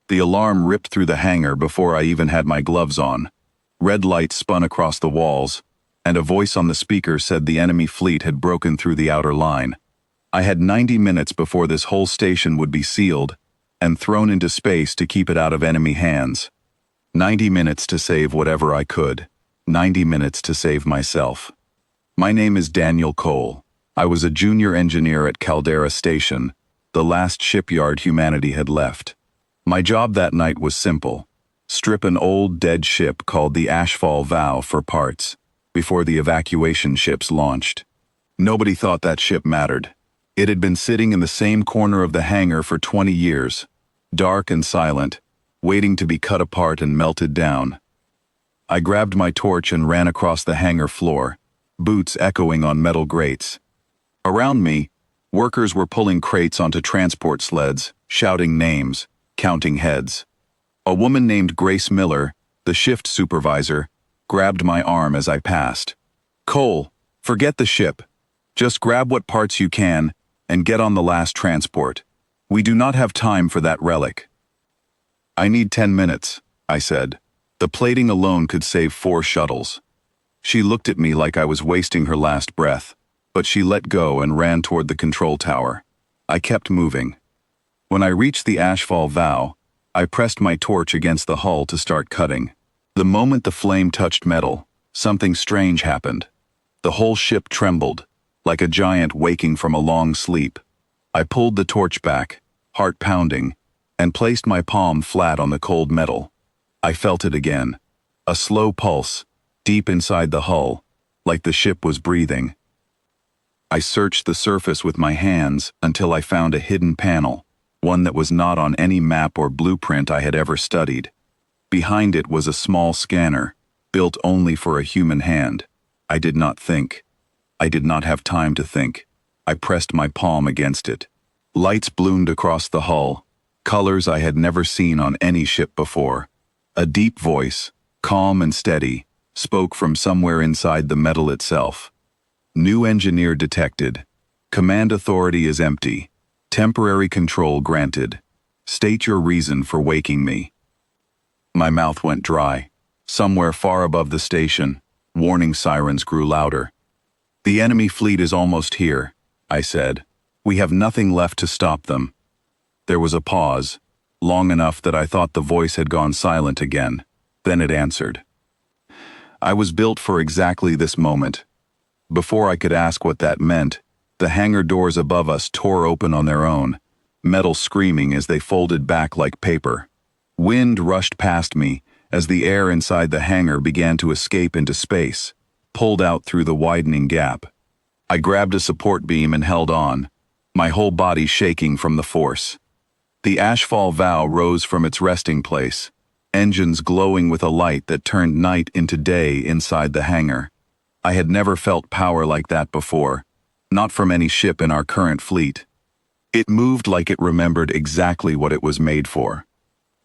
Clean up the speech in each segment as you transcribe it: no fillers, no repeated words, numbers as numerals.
The alarm ripped through the hangar before I even had my gloves on. Red lights spun across the walls, and a voice on the speaker said the enemy fleet had broken through the outer line. I had 90 minutes before this whole station would be sealed and thrown into space to keep it out of enemy hands. 90 minutes to save whatever I could. 90 minutes to save myself. My name is Daniel Cole. I was a junior engineer at Caldera Station, the last shipyard humanity had left. My job that night was simple. Strip an old, dead ship called the Ashfall Vow for parts, before the evacuation ships launched. Nobody thought that ship mattered. It had been sitting in the same corner of the hangar for 20 years, dark and silent, waiting to be cut apart and melted down. I grabbed my torch and ran across the hangar floor, boots echoing on metal grates. Around me, workers were pulling crates onto transport sleds, shouting names, counting heads. A woman named Grace Miller, the shift supervisor, grabbed my arm as I passed. "Cole, forget the ship. Just grab what parts you can and get on the last transport. We do not have time for that relic." "I need 10 minutes, I said. The plating alone could save 4 shuttles. She looked at me like I was wasting her last breath, but she let go and ran toward the control tower. I kept moving. When I reached the Ashfall Vow, I pressed my torch against the hull to start cutting. The moment the flame touched metal, something strange happened. The whole ship trembled, like a giant waking from a long sleep. I pulled the torch back, heart pounding, and placed my palm flat on the cold metal. I felt it again. A slow pulse, deep inside the hull, like the ship was breathing. I searched the surface with my hands until I found a hidden panel, one that was not on any map or blueprint I had ever studied. Behind it was a small scanner, built only for a human hand. I did not think. I did not have time to think. I pressed my palm against it. Lights bloomed across the hull, colors I had never seen on any ship before. A deep voice, calm and steady, spoke from somewhere inside the metal itself. "New engineer detected. Command authority is empty. Temporary control granted. State your reason for waking me." My mouth went dry. Somewhere far above the station, warning sirens grew louder. "The enemy fleet is almost here," I said. "We have nothing left to stop them." There was a pause, long enough that I thought the voice had gone silent again. Then it answered. I was built for exactly this moment. Before I could ask what that meant, the hangar doors above us tore open on their own, metal screaming as they folded back like paper. Wind rushed past me as the air inside the hangar began to escape into space, pulled out through the widening gap. I grabbed a support beam and held on, my whole body shaking from the force. The Ashfall Vow rose from its resting place, engines glowing with a light that turned night into day inside the hangar. I had never felt power like that before, not from any ship in our current fleet. It moved like it remembered exactly what it was made for.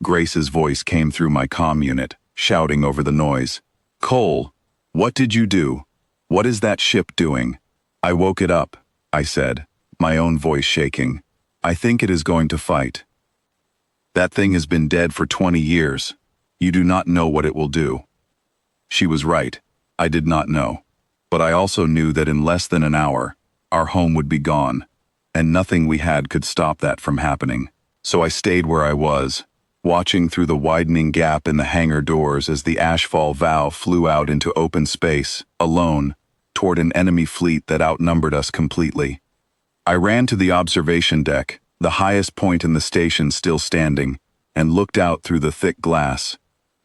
Grace's voice came through my comm unit, shouting over the noise. "Cole, what did you do? What is that ship doing?" "I woke it up," I said, my own voice shaking. "I think it is going to fight." "That thing has been dead for 20 years. You do not know what it will do." She was right. I did not know. But I also knew that in less than an hour, our home would be gone, and nothing we had could stop that from happening. So I stayed where I was, watching through the widening gap in the hangar doors as the Ashfall Vow flew out into open space, alone, toward an enemy fleet that outnumbered us completely. I ran to the observation deck, the highest point in the station still standing, and looked out through the thick glass.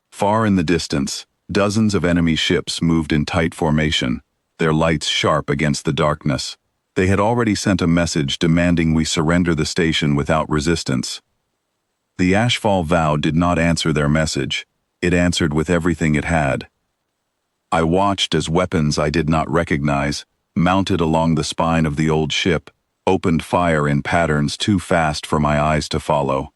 Far in the distance, dozens of enemy ships moved in tight formation, their lights sharp against the darkness. They had already sent a message demanding we surrender the station without resistance. The Ashfall Vow did not answer their message. It answered with everything it had. I watched as weapons I did not recognize, mounted along the spine of the old ship, opened fire in patterns too fast for my eyes to follow.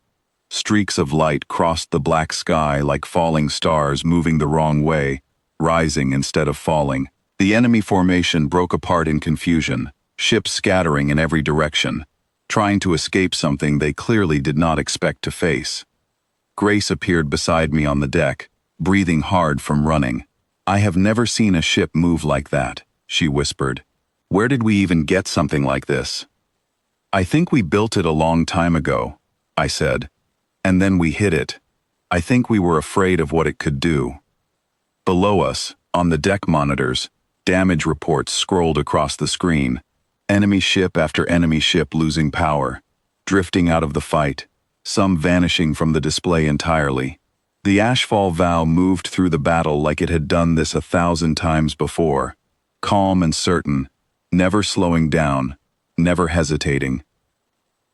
Streaks of light crossed the black sky like falling stars moving the wrong way, rising instead of falling. The enemy formation broke apart in confusion, ships scattering in every direction, trying to escape something they clearly did not expect to face. Grace appeared beside me on the deck, breathing hard from running. "I have never seen a ship move like that," she whispered. "Where did we even get something like this?" "I think we built it a long time ago," I said. "And then we hid it. I think we were afraid of what it could do." Below us, on the deck monitors, damage reports scrolled across the screen. Enemy ship after enemy ship losing power, drifting out of the fight, some vanishing from the display entirely. The Ashfall Vow moved through the battle like it had done this 1,000 times before, calm and certain, never slowing down, never hesitating.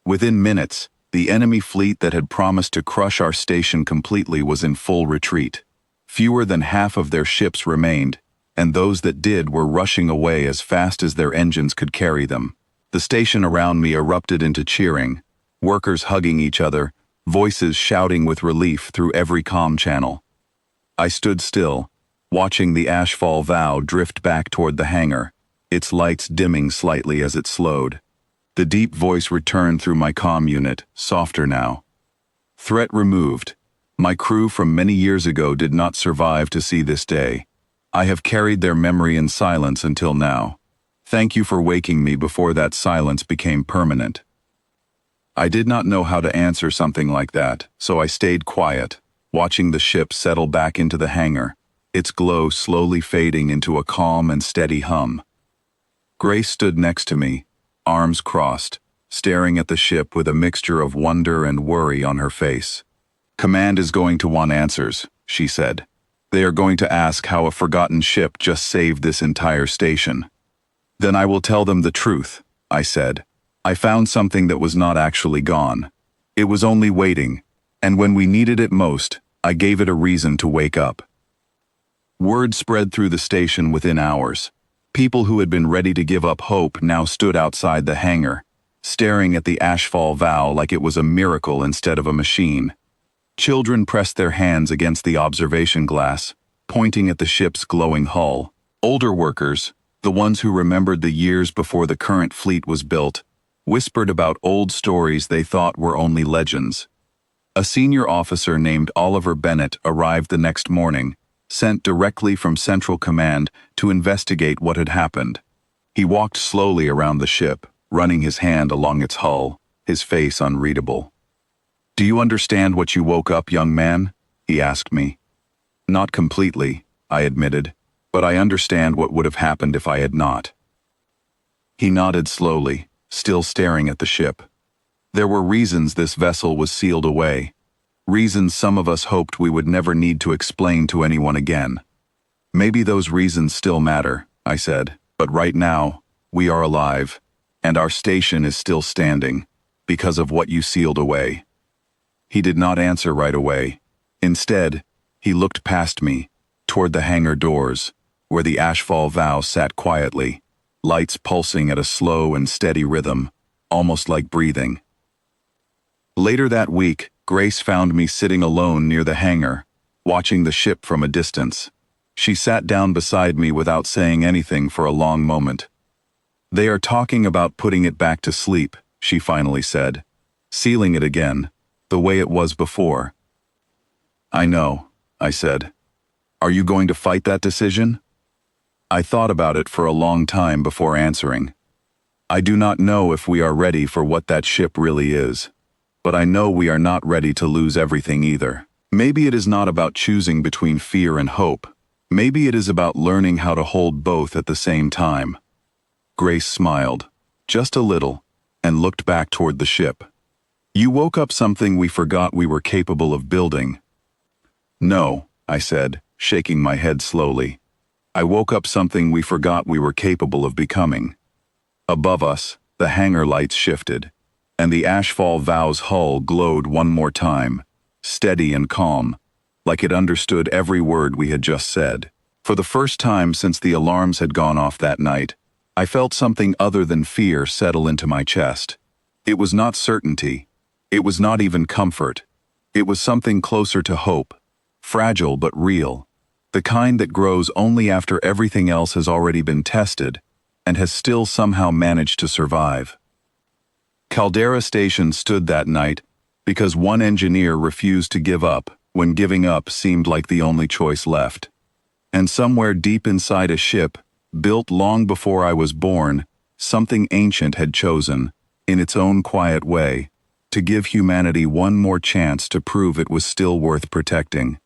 Within minutes, the enemy fleet that had promised to crush our station completely was in full retreat. Fewer than half of their ships remained, and those that did were rushing away as fast as their engines could carry them. The station around me erupted into cheering, workers hugging each other, voices shouting with relief through every comm channel. I stood still, watching the Ashfall Vow drift back toward the hangar, its lights dimming slightly as it slowed. The deep voice returned through my comm unit, softer now. "Threat removed. My crew from many years ago did not survive to see this day. I have carried their memory in silence until now. Thank you for waking me before that silence became permanent." I did not know how to answer something like that, so I stayed quiet, watching the ship settle back into the hangar, its glow slowly fading into a calm and steady hum. Grace stood next to me, arms crossed, staring at the ship with a mixture of wonder and worry on her face. "Command is going to want answers," she said. "They are going to ask how a forgotten ship just saved this entire station." "Then I will tell them the truth," I said. "I found something that was not actually gone. It was only waiting, and when we needed it most, I gave it a reason to wake up." Word spread through the station within hours. People who had been ready to give up hope now stood outside the hangar, staring at the Ashfall Vow like it was a miracle instead of a machine. Children pressed their hands against the observation glass, pointing at the ship's glowing hull. Older workers, the ones who remembered the years before the current fleet was built, whispered about old stories they thought were only legends. A senior officer named Oliver Bennett arrived the next morning, sent directly from Central Command to investigate what had happened. He walked slowly around the ship, running his hand along its hull, his face unreadable. "Do you understand what you woke up, young man?" he asked me. "Not completely," I admitted, "but I understand what would have happened if I had not." He nodded slowly, still staring at the ship. There were reasons this vessel was sealed away, reasons some of us hoped we would never need to explain to anyone again. "Maybe those reasons still matter," I said, "but right now, we are alive, and our station is still standing, because of what you sealed away." He did not answer right away. Instead, he looked past me, toward the hangar doors, where the Ashfall Vow sat quietly, lights pulsing at a slow and steady rhythm, almost like breathing. Later that week, Grace found me sitting alone near the hangar, watching the ship from a distance. She sat down beside me without saying anything for a long moment. "They are talking about putting it back to sleep," she finally said. "Sealing it again, the way it was before." "I know," I said. "Are you going to fight that decision?" I thought about it for a long time before answering. I do not know if we are ready for what that ship really is, but I know we are not ready to lose everything either. Maybe it is not about choosing between fear and hope. Maybe it is about learning how to hold both at the same time. Grace smiled, just a little, and looked back toward the ship. "You woke up something we forgot we were capable of building." "No," I said, shaking my head slowly. "I woke up something we forgot we were capable of becoming." Above us, the hangar lights shifted, and the Ashfall Vow's hull glowed one more time, steady and calm, like it understood every word we had just said. For the first time since the alarms had gone off that night, I felt something other than fear settle into my chest. It was not certainty. It was not even comfort. It was something closer to hope, fragile but real, the kind that grows only after everything else has already been tested and has still somehow managed to survive. Caldera Station stood that night because one engineer refused to give up when giving up seemed like the only choice left. And somewhere deep inside a ship, built long before I was born, something ancient had chosen, in its own quiet way, to give humanity one more chance to prove it was still worth protecting.